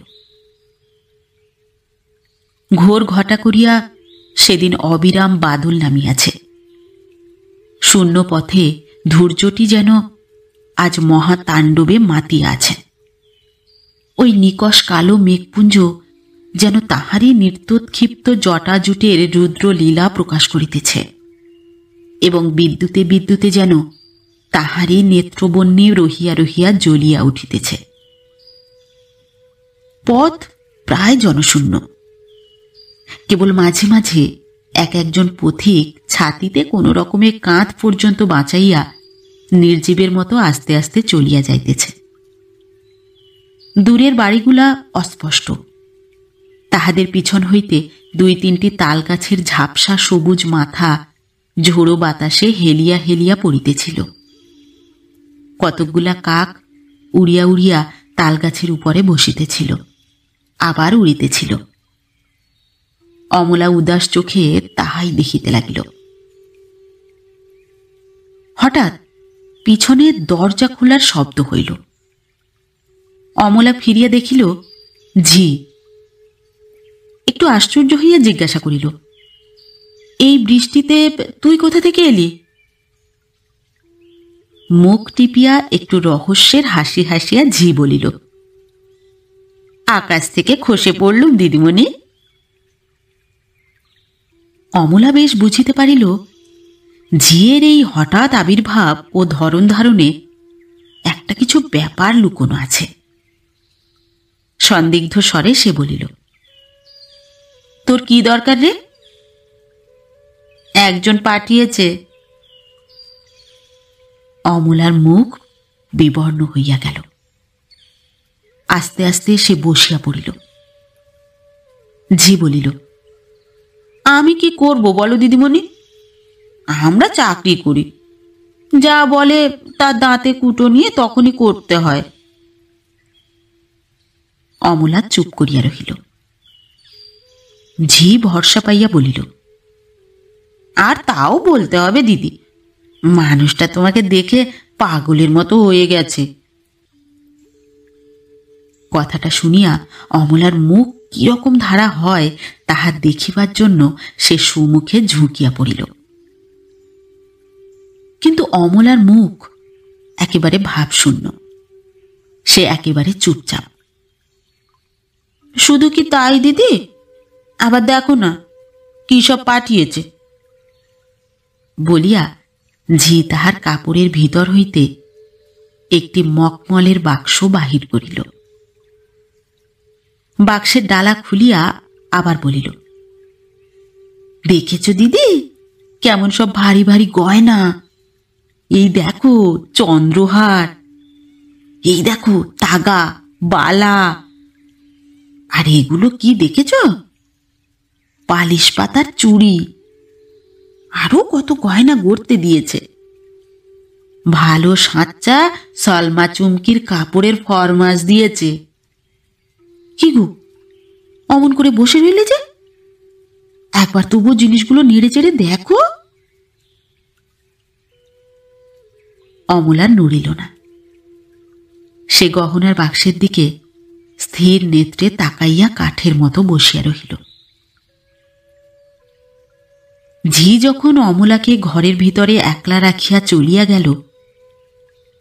ঘোর ঘটা করিয়া সেদিন অবিরাম বাদল নামিয়াছে। শূন্য পথে ধূর্যটি যেন আজ মহাতাণ্ডবে মাতিয়া আছে। ওই নিকষ কালো মেঘপুঞ্জ যেন তাহারই নির্তোৎক্ষিপ্ত জটাজুটের রুদ্র লীলা প্রকাশ করিতেছে, এবং বিদ্যুতে বিদ্যুতে যেন তাহারই নেত্রবন্যে রহিয়া রহিয়া জ্বলিয়া উঠিতেছে। পথ প্রায় জনশূন্য। কেবল মাঝে মাঝে এক একজন পথিক ছাতিতে কোনো রকমে কাঁধ পর্যন্ত বাঁচাইয়া নির্জীবের মতো আস্তে আস্তে চলিয়া যাইতেছে। দূরের বাড়িগুলা অস্পষ্ট। তাহাদের পিছন হইতে দুই তিনটি তালগাছের ঝাপসা সবুজ মাথা ঝোড়ো বাতাসে হেলিয়া হেলিয়া পড়িতেছিল। কতকগুলা কাক উড়িয়া উড়িয়া তালগাছের উপরে বসিতেছিল, আবার উড়িতেছিল। অমলা উদাস চোখে তাহাই দেখিতে লাগিল। হঠাৎ পিছনে দরজা খোলার শব্দ হইল। অমলা ফিরিয়া দেখিল ঝি। একটু আশ্চর্য হইয়া জিজ্ঞাসা করিল, এই বৃষ্টিতে তুই কোথা থেকে এলি? মুখ টিপিয়া একটু রহস্যের হাসি হাসিয়া ঝি বলিল, আকাশ থেকে খসে পড়লুম দিদিমণি। অমলা বেশ বুঝিতে পারিল ঝিয়ের এই হঠাৎ আবির্ভাব ও ধরন ধারণে একটা কিছু ব্যাপার লুকোনো আছে। সন্দিগ্ধ স্বরে সে বলিল, তোর কি দরকার রে? একজন পাঠিয়েছে। অমলার মুখ বিবর্ণ হইয়া গেল। আস্তে আস্তে সে বসিয়া পড়িল। ঝি বলিল, আমি কি করব বলো দিদিমণি? আমরা চাকরি করি, যা বলে তার দাঁতে কুটো নিয়ে তখনই করতে হয়। অমলা চুপ করিয়া রহিল। ঝি ভরসা পাইয়া বলিল, আর তাও বলতে হবে দিদি, মানুষটা তোমাকে দেখে পাগলের মতো হয়ে গেছে। কথাটা শুনিয়া অমলার মুখ কিরকম ধারা হয় তাহা দেখিবার জন্য সে সুমুখে ঝুঁকিয়া পড়িল। কিন্তু অমলার মুখ একেবারে ভাবশূন্য। সে একেবারে চুপচাপ। শুধু কি তাই দিদি? আবার দেখো না কি সব পাঠিয়েছে। বলিয়া ঝি তাহার কাপড়ের ভিতর হইতে একটি মকমলের বাক্স বাহির করিল। বাক্সের ডালা খুলিয়া আবার বলিল, দেখেছ দিদি কেমন সব ভারী ভারী গয়না? এই দেখো চন্দ্রহার, এই দেখো তাগা, বালা, আর এগুলো কি দেখেছ? পালিশ পাতার চুড়ি, আরো কত গয়না গড়তে দিয়েছে। ভালো সাঁচা সলমা চুমকির কাপড়ের ফরমাস দিয়েছে। কি গো অমন করে বসে রইলে যে? একবার তবু জিনিসগুলো নেড়ে চেড়ে দেখো। অমলা নড়িল না। সে গহনার বাক্সের দিকে স্থির নেত্রে তাকাইয়া কাঠের মতো বসিয়া রহিল। ঝি যখন অমলাকে ঘরের ভিতরে একলা রাখিয়া চলিয়া গেল,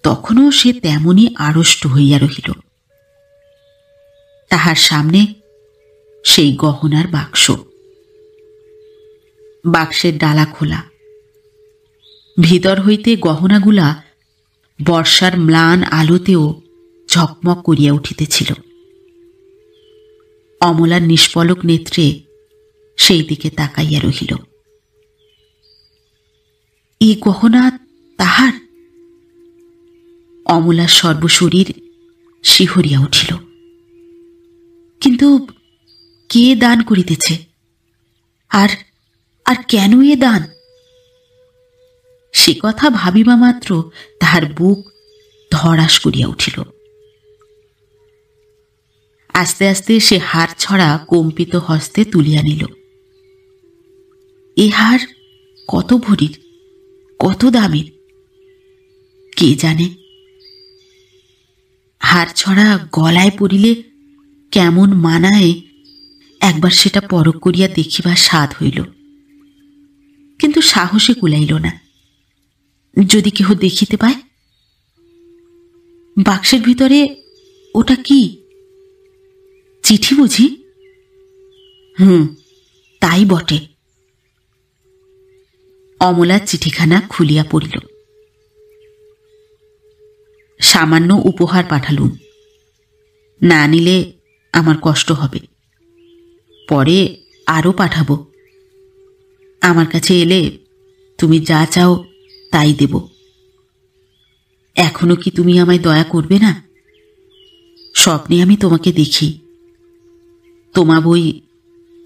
তখনও সে তেমনি আড়ষ্ট হইয়া রহিল। তাহার সামনে সেই গহনার বাক্স। বাক্সের ডালা খোলা, ভিতর হইতে গহনাগুলা বর্ষার ম্লান আলোতেও ঝকমক করিয়া উঠিতেছিল। অমলার নিষ্পলক নেত্রে সেই দিকে তাকাইয়া রহিল। এই গহনা তাহার? অমলার সর্বশরীর শিহরিয়া উঠিল। কিন্তু কে দান করিতেছে? আর আর কেন এ দান? সে কথা ভাবিবা মাত্র তাহার বুক ধড়াস করিয়া উঠিল। আস্তে আস্তে সে হার ছড়া কম্পিত হস্তে তুলিয়া নিল। এ হার কত ভরির, কত দামের কে জানে। হার ছড়া গলায় পড়িলে কেমন মানায় একবার সেটা পরখ করিয়া দেখিবার স্বাদ হইল, কিন্তু সাহসে কুলাইল না। যদি কেহ দেখিতে পায়? বাক্সের ভিতরে ওটা কি? চিঠি বুঝি? তাই বটে। অমলা চিঠিখানা খুলিয়া পড়িল। সামান্য উপহার পাঠালুম, না নিলে আমার কষ্ট হবে, পরে আরও পাঠাবো। আমার কাছে এলে তুমি যা চাও তাই দেব। এখনো কি তুমি আমায় দয়া করবে না? স্বপ্নে আমি তোমাকে দেখি, তোমা বই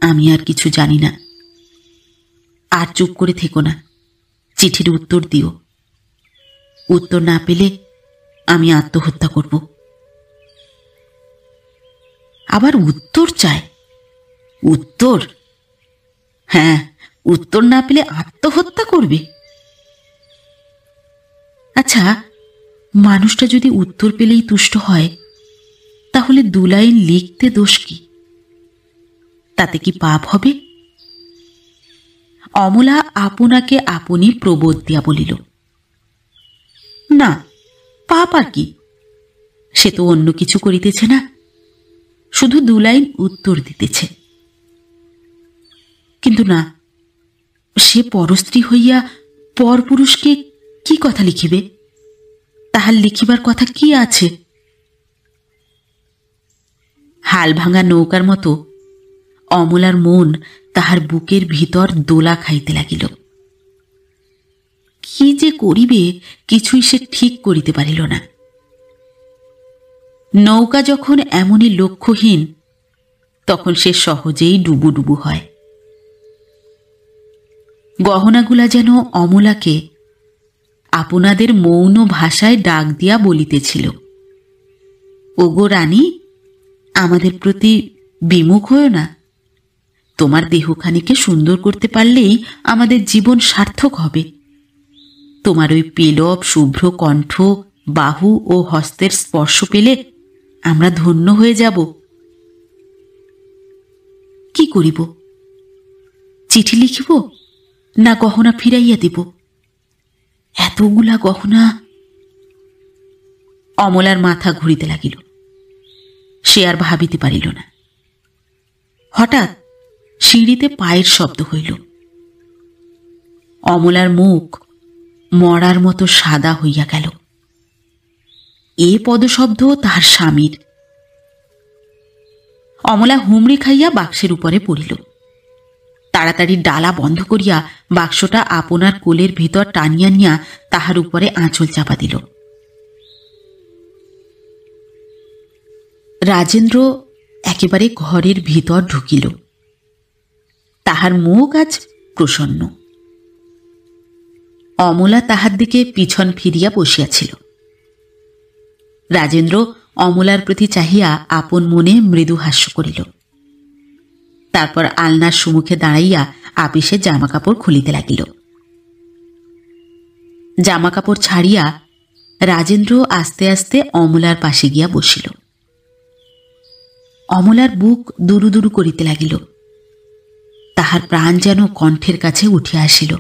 আমি আর কিছু জানি না। আর চুপ করে থেকো না, চিঠির উত্তর দিও। উত্তর না পেলে আমি আত্মহত্যা করব। আবার উত্তর চায়? উত্তর? হ্যাঁ, উত্তর না পেলে আত্মহত্যা করবে। আচ্ছা, মানুষটা যদি উত্তর পেলেই তুষ্ট হয়, তাহলে 2 লাইন লিখতে দোষ কি? তাতে কি পাপ হবে? অমলা আপনাকে আপনি প্রবোধ দিয়া বলিল, না, পাপ আর কি? সে তো অন্য কিছু করিতেছে না, শুধু 2 লাইন উত্তর দিতেছে। কিন্তু না, সে পরস্ত্রী হইয়া পরপুরুষকে কি কথা লিখিবে? তাহার লিখিবার কথা কি আছে? হাল ভাঙা নৌকার মতো অমলার মন তাহার বুকের ভিতর দোলা খাইতে লাগিল। কি যে করিবে কিছুই সে ঠিক করিতে পারিল না। নৌকা যখন এমনই লক্ষ্যহীন, তখন সে সহজেই ডুবু ডুবু হয়। গহনাগুলা যেন অমলাকে আপনাদের মৌন ভাষায় ডাক দিয়া বলিতেছিল, ওগো রানী, আমাদের প্রতি বিমুখ হও না। তোমার দেহখানিকে সুন্দর করতে পারলেই আমাদের জীবন সার্থক হবে। তোমার ওই পেলব শুভ্র কণ্ঠ, বাহু ও হস্তের স্পর্শ পেলে আমরা ধন্য হয়ে যাব। কি করিব? চিঠি লিখিব না গহনা ফিরাইয়া দিব? এতগুলা গহনা। অমলার মাথা ঘুরিতে লাগিল। সে আর ভাবিতে পারিল না। হঠাৎ সিঁড়িতে পায়ের শব্দ হইল। অমলার মুখ মরার মতো সাদা হইয়া গেল। এ পদশব্দ তাহার স্বামীর। অমলা হুমড়ি খাইয়া বাক্সের উপরে পড়িল। তাড়াতাড়ি ডালা বন্ধ করিয়া বাক্সটা আপনার কোলের ভিতর টানিয়া নিয়া তাহার উপরে আঁচল চাপা দিল। রাজেন্দ্র একেবারে ঘরের ভিতর ঢুকিল। তাহার মুখ আজ প্রসন্ন। অমলা তাহার দিকে পিছন ফিরিয়া বসিয়াছিল। রাজেন্দ্র অমলার প্রতি চাহিয়া আপন মনে মৃদু হাস্য করিল। তারপর আলনার সম্মুখে দাঁড়াইয়া আপিসের জামাকাপড় খুলিতে লাগিল। জামাকাপড় ছাড়িয়া রাজেন্দ্র আস্তে আস্তে অমলার পাশে গিয়া বসিল। অমলার বুক দুরু দুরু করিতে লাগিল। তাহার প্রাণ যেন কণ্ঠের কাছে উঠিয়া আসিল।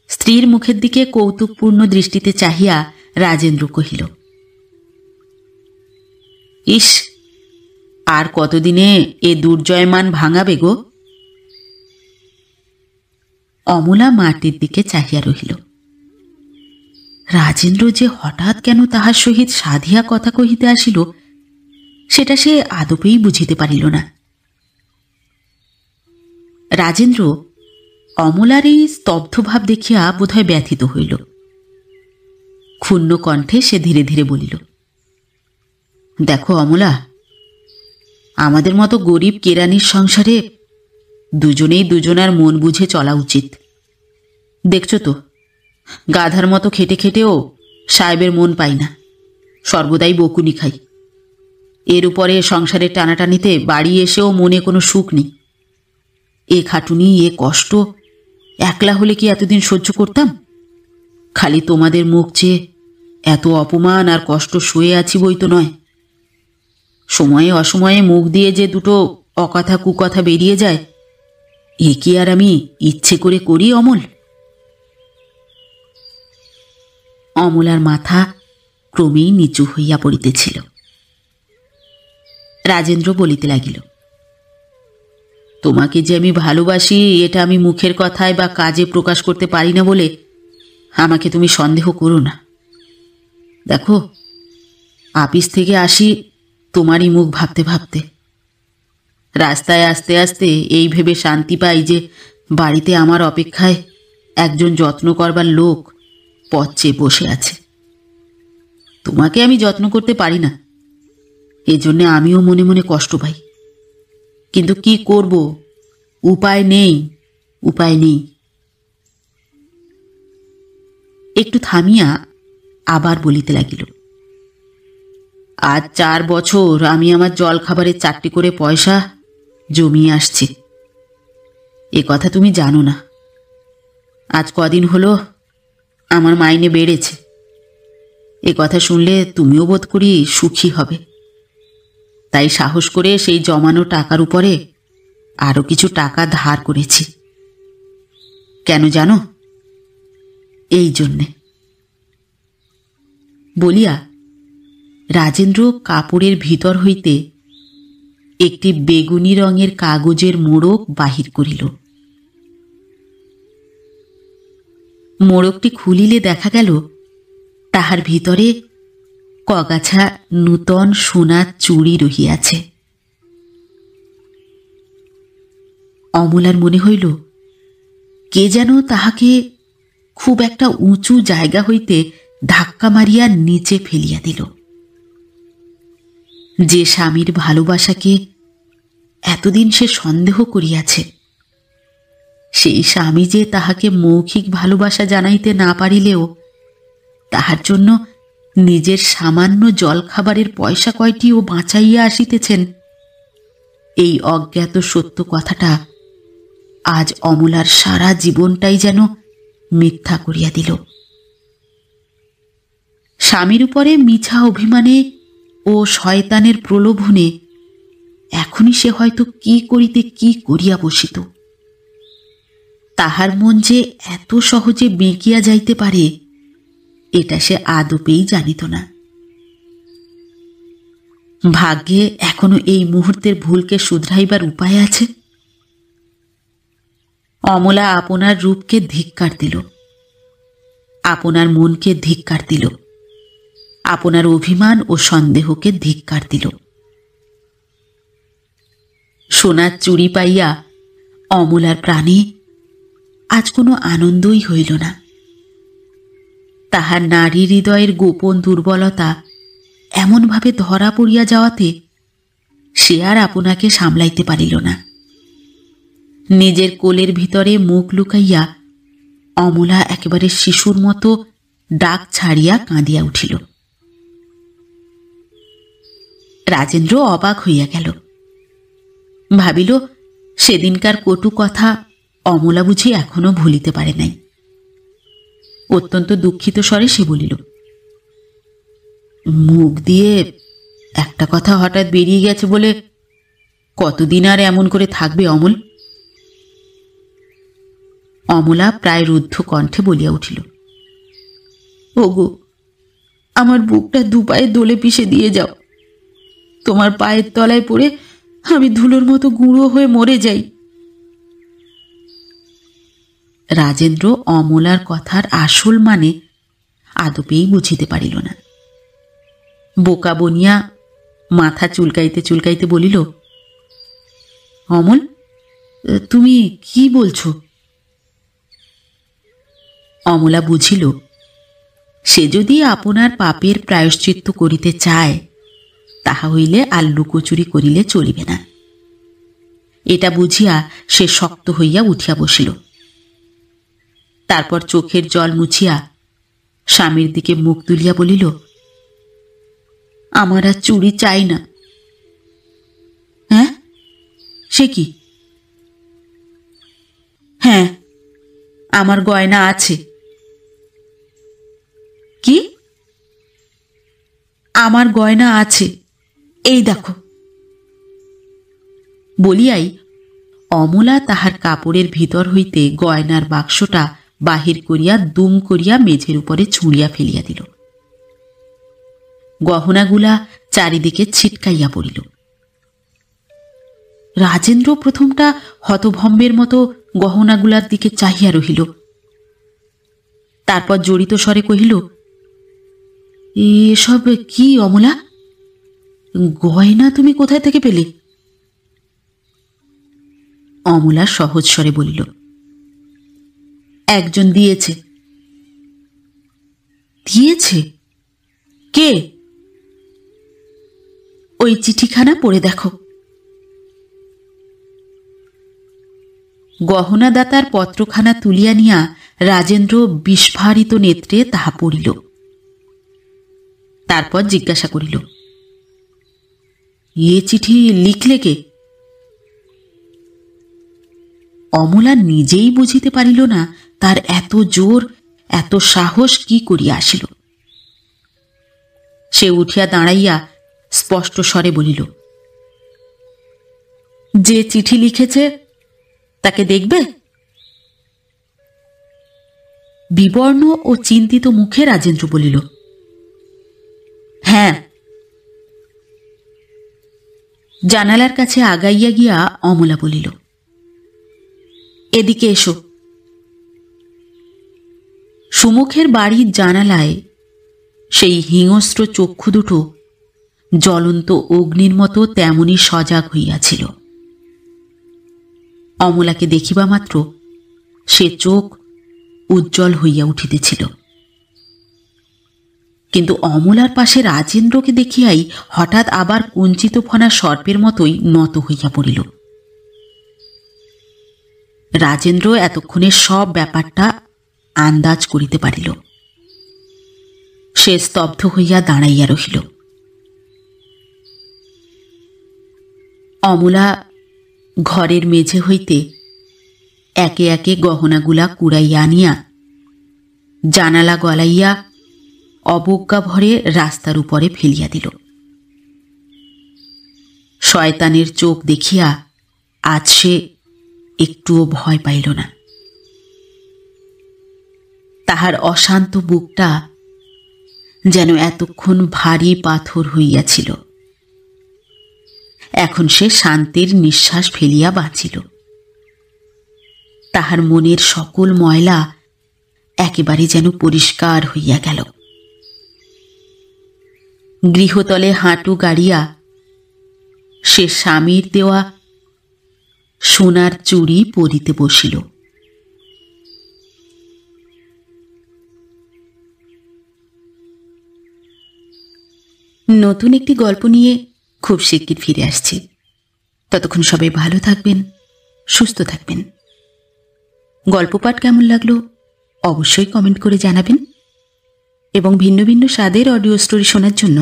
স্ত্রীর মুখের দিকে কৌতুকপূর্ণ দৃষ্টিতে চাহিয়া রাজেন্দ্র কহিল, ইস, আর কতদিনে এ দুর্জয়মান ভাঙাবে গো? অমলা মাটির দিকে চাহিয়া রহিল। রাজেন্দ্র যে হঠাৎ কেন তাহার সহিত সাধিয়া কথা কহিতে আসিল সেটা সে আদপেই বুঝিতে পারিল না। রাজেন্দ্র অমলার এই স্তব্ধভাব দেখিয়া বোধহয় ব্যথিত হইল। ক্ষুণ্ণ কণ্ঠে সে ধীরে ধীরে বলিল, দেখো অমলা, আমাদের মতো গরিব কেরানির সংসারে দুজনেই দুজনার মন বুঝে চলা উচিত। দেখছো তো, গাধার মতো খেটে খেটেও সাহেবের মন পাই না, সর্বদাই বকুনি খাই। এর উপরে সংসারের টানাটানিতে বাড়ি এসেও মনে কোনো সুখ নেই। এ খাটুনি, এ কষ্ট একলা হলে কি এতদিন সহ্য করতাম? খালি তোমাদের মুখ চেয়ে এত অপমান আর কষ্ট সয়ে আছি বই তো নয়। সময়ে অসময়ে মুখ দিয়ে যে দুটো অকথা কুকথা বেরিয়ে যায়, এ কি আর আমি ইচ্ছে করে করি অমল? অমলার মাথা ক্রমেই নিচু হইয়া পড়িতেছিল। রাজেন্দ্র বলিতে লাগিল, তোমাকে যে আমি ভালোবাসি এটা আমি মুখের কথায় বা কাজে প্রকাশ করতে পারি না বলে আমাকে তুমি সন্দেহ করো না। দেখো, আপিস থেকে আসি তোমারই মুখ ভাবতে ভাবতে। রাস্তায় আসতে আসতে এই ভেবে শান্তি পাই যে বাড়িতে আমার অপেক্ষায় একজন যত্ন করবার লোক পথ চেয়ে বসে আছে। তোমাকে আমি যত্ন করতে পারি না, এজন্য আমিও মনে মনে কষ্ট পাই। কিন্তু কি করব, উপায় নেই, উপায় নেই। একটু থামিয়া আবার বলিতে লাগিল, আজ 4 বছর আমি আমার জল খাবারের 4টি করে পয়সা জমিয়ে আসছি। এ কথা তুমি জানো না। আজ কদিন হলো আমার মাইনে বেড়েছে। এ কথা শুনলে তুমিও বোধ করি সুখী হবে। তাই সাহস করে সেই জমানো টাকার উপরে আরো কিছু টাকা ধার করেছি। কেন জানো? এই জন্যে। বলিয়া রাজেন্দ্র কাপড়ের ভিতর হইতে একটি বেগুনি রঙের কাগজের মোড়ক বাহির করিল। মোড়কটি খুলিলে দেখা গেল তাহার ভিতরে কগাছা নূতন সোনার চুড়ি রহিয়াছে। অমলার মনে হইল কে যেন তাহাকে খুব একটা উঁচু জায়গা হইতে ধাক্কা মারিয়া নিচে ফেলিয়া দিল। যে স্বামীর ভালোবাসাকে এতদিন সে সন্দেহ করিয়াছে, সেই স্বামী যে তাহাকে মৌখিক ভালোবাসা জানাইতে না পারিলেও তাহার জন্য নিজের সামান্য জলখাবারের পয়সা কয়টিও বাঁচাইয়া আসিতেছেন, এই অজ্ঞাত সত্য কথাটা আজ অমলার সারা জীবনটাই যেন মিথ্যা করিয়া দিল। স্বামীর উপরে মিছা অভিমানে ও শয়তানের প্রলোভনে এখনই সে হয়তো কি করিতে কি করিয়া বসিত। তাহার মন যে এত সহজে বেঁকিয়া যাইতে পারে এটা সে আদপেই জানিত না। ভাগ্যে এখনো এই মুহূর্তের ভুলকে শুধরাইবার উপায় আছে। অমলা আপনার রূপকে ধিক্কার দিল, আপনার মনকে ধিক্কার দিল, আপনার অভিমান ও সন্দেহকে ধিক্কার দিল। সোনার চুড়ি পাইয়া অমলার প্রাণে আজ কোনো আনন্দই হইল না। তাহার নারী হৃদয়ের গোপন দুর্বলতা এমনভাবে ধরা পড়িয়া যাওয়াতে সে আর আপনাকে সামলাইতে পারিল না। নিজের কোলের ভিতরে মুখ লুকাইয়া অমলা একেবারে শিশুর মতো ডাক ছাড়িয়া কাঁদিয়া উঠিল। রাজেন্দ্র অবাক হইয়া গেল। ভাবিল সেদিনকার কটু কথা অমলা বুঝি এখনো ভুলিতে পারে নাই। অত্যন্ত দুঃখিত স্বরে সে বলিল, মুখ দিয়ে একটা কথা হঠাৎ বেরিয়ে গেছে বলে কতদিন আর এমন করে থাকবে অমল? অমলা প্রায় রুদ্ধ কণ্ঠে বলিয়া উঠিল, ওগো, আমার বুকটা 2 পায়ে দোলে পিষে দিয়ে যাও। তোমার পায়ের তলায় পড়ে আমি ধুলোর মতো গুঁড়ো হয়ে মরে যাই। রাজেন্দ্র অমলার কথার আসল মানে আদপেই বুঝিতে পারিল না। বোকা বনিয়া মাথা চুলকাইতে চুলকাইতে বলিল, অমল, তুমি কি বলছো? অমলা বুঝিল সে যদি আপনার পাপের প্রায়শ্চিত্ত করিতে চায় তাহা হইলে আর লুকোচুরি করিলে চলিবে না। এটা বুঝিয়া সে শক্ত হইয়া উঠিয়া বসিল। তারপর চোখের জল মুছিয়া স্বামীর দিকে মুখ তুলিয়া বলিল, আমার আর চুরি চাই না। হ্যাঁ, সে কি? হ্যাঁ, আমার গয়না আছে। কি? আমার গয়না আছে, এই দেখো। বলিয়াই অমলা তাহার কাপড়ের ভিতর হইতে গয়নার বাক্সটা বাহির করিয়া দুম করিয়া মেঝের উপরে ছুঁড়িয়া ফেলিয়া দিল। গহনাগুলা চারিদিকে ছিটকাইয়া পড়িল। রাজেন্দ্র প্রথমটা হতভম্বের মতো গহনাগুলার দিকে চাহিয়া রহিল। তারপর জড়িত স্বরে কহিল, এসব কি অমলা? গয়না তুমি কোথায় থেকে পেলে? অমলা সহজ স্বরে বলিল, একজন দিয়েছে। দিয়েছে? কে? ওই চিঠিখানা পড়ে দেখো। গহনাদাতার পত্রখানা তুলিয়া নিয়া রাজেন্দ্র বিস্ফারিত নেত্রে তাহা পড়িল। তারপর জিজ্ঞাসা করিল, এ চিঠি লিখলে কে? অমলা নিজেই বুঝিতে পারিল না তার এত জোর, এত সাহস কি করিয়া আসিল। সে উঠিয়া দাঁড়াইয়া স্পষ্ট স্বরে বলিল, যে চিঠি লিখেছে তাকে দেখবে? বিবর্ণ ও চিন্তিত মুখে রাজেন্দ্র বলিল, হ্যাঁ। জানালার কাছে আগাইয়া গিয়া অমলা বলিল, এদিকে এসো। সুমুখের বাড়ির জানালায় সেই হিংস্র চক্ষু দুটো জ্বলন্ত অগ্নির মতো তেমনি সজাগ হইয়াছিল। অমলাকে দেখিবা মাত্র সে চোখ উজ্জ্বল হইয়া উঠিতেছিল। কিন্তু অমলার পাশে রাজেন্দ্রকে দেখিয়াই হঠাৎ আবার কুঞ্চিত ফনা সর্পের মতোই নত হইয়া পড়িল। রাজেন্দ্র এতক্ষণে সব ব্যাপারটা আন্দাজ করিতে পারিল। সে স্তব্ধ হইয়া দাঁড়াইয়া রহিল। অমলা ঘরের মেঝে হইতে একে একে গহনাগুলা কুড়াইয়া আনিয়া জানালা গলাইয়া অবজ্ঞা ভরে রাস্তার উপরে ফেলিয়া দিল। শয়তানের চোখ দেখিয়া আজ সে একটুও ভয় পাইল না। তাহার অশান্ত বুকটা যেন এতক্ষণ ভারী পাথর হইয়াছিল। এখন সে শান্তির নিঃশ্বাস ফেলিয়া বাঁচিল। তাহার মনের সকল ময়লা একেবারে যেন পরিষ্কার হইয়া গেল। গৃহতলে হাঁটু গাড়িয়া সে স্বামীর দেওয়া সোনার চুড়ি পরিতে বসিল। নতুন একটি গল্প নিয়ে খুব শিগগির ফিরে আসছি। ততক্ষণ সবাই ভালো থাকবেন, সুস্থ থাকবেন। গল্প পাঠ কেমন লাগলো অবশ্যই কমেন্ট করে জানাবেন এবং ভিন্ন ভিন্ন স্বাদের অডিও স্টোরি শোনার জন্য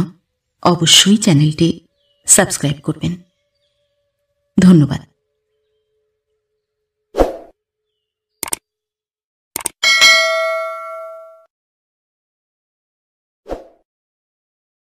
অবশ্যই চ্যানেলটি সাবস্ক্রাইব করবেন। ধন্যবাদ।